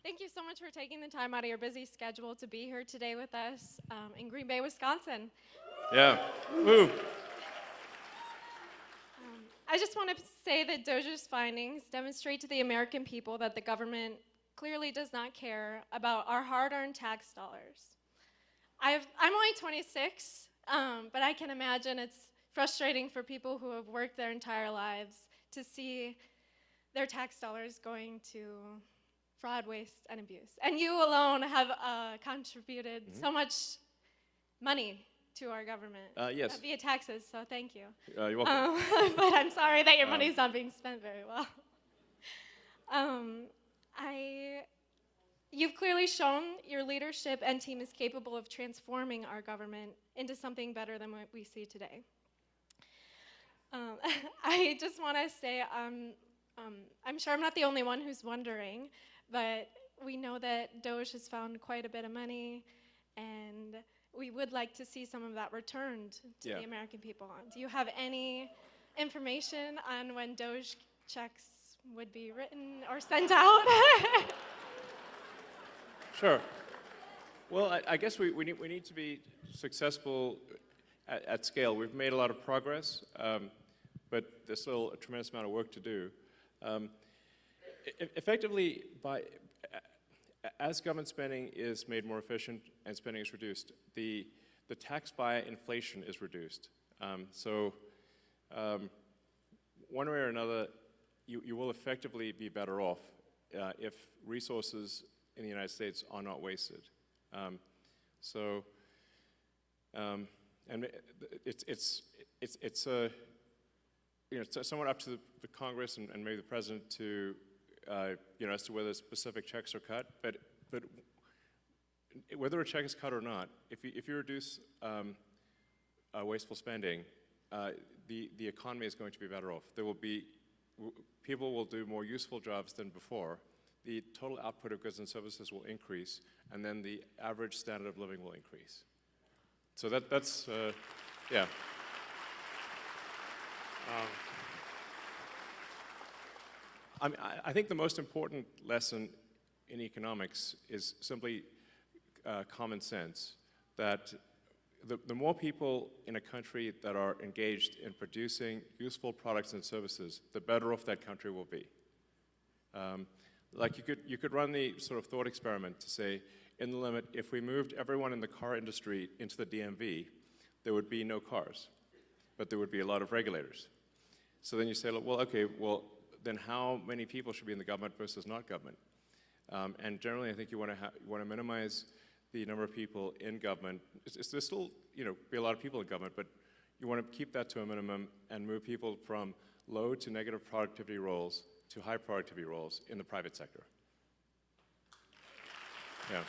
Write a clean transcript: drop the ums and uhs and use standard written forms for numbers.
Thank you so much for taking the time out of your busy schedule to be here today with us in Green Bay, Wisconsin. Yeah. Woo. I just want to say that DOGE's findings demonstrate to the American people that the government clearly does not care about our hard-earned tax dollars. I'm only 26, but I can imagine it's frustrating for people who have worked their entire lives to see their tax dollars going to fraud, waste, and abuse. And you alone have contributed so much money to our government Yes. via taxes, so thank you. You're welcome. But I'm sorry that your money's not being spent very well. You've clearly shown your leadership and team is capable of transforming our government into something better than what we see today. I just want to say I'm sure I'm not the only one who's wondering, but we know that DOGE has found quite a bit of money, and we would like to see some of that returned to the American people. Do you have any information on when DOGE checks would be written or sent out? Sure. Well, I guess we need to be successful at scale. We've made a lot of progress, but there's still a tremendous amount of work to do. Effectively, as government spending is made more efficient and spending is reduced, the tax by inflation is reduced. One way or another, you will effectively be better off if resources in the United States are not wasted. And it's somewhat up to the Congress and maybe the President to as to whether specific checks are cut. But whether a check is cut or not, if you reduce wasteful spending, the economy is going to be better off. People will do more useful jobs than before. The total output of goods and services will increase, and then the average standard of living will increase. So that's yeah. I think the most important lesson in economics is simply common sense, that the more people in a country that are engaged in producing useful products and services, the better off that country will be. Like you could run the sort of thought experiment to say, in the limit, if we moved everyone in the car industry into the DMV, there would be no cars, but there would be a lot of regulators. So then you say, well, okay, well, then how many people should be in the government versus not government? And generally, I think you want to minimize the number of people in government. There's still, be a lot of people in government, but you want to keep that to a minimum and move people from low to negative productivity roles to high productivity roles in the private sector. Yeah.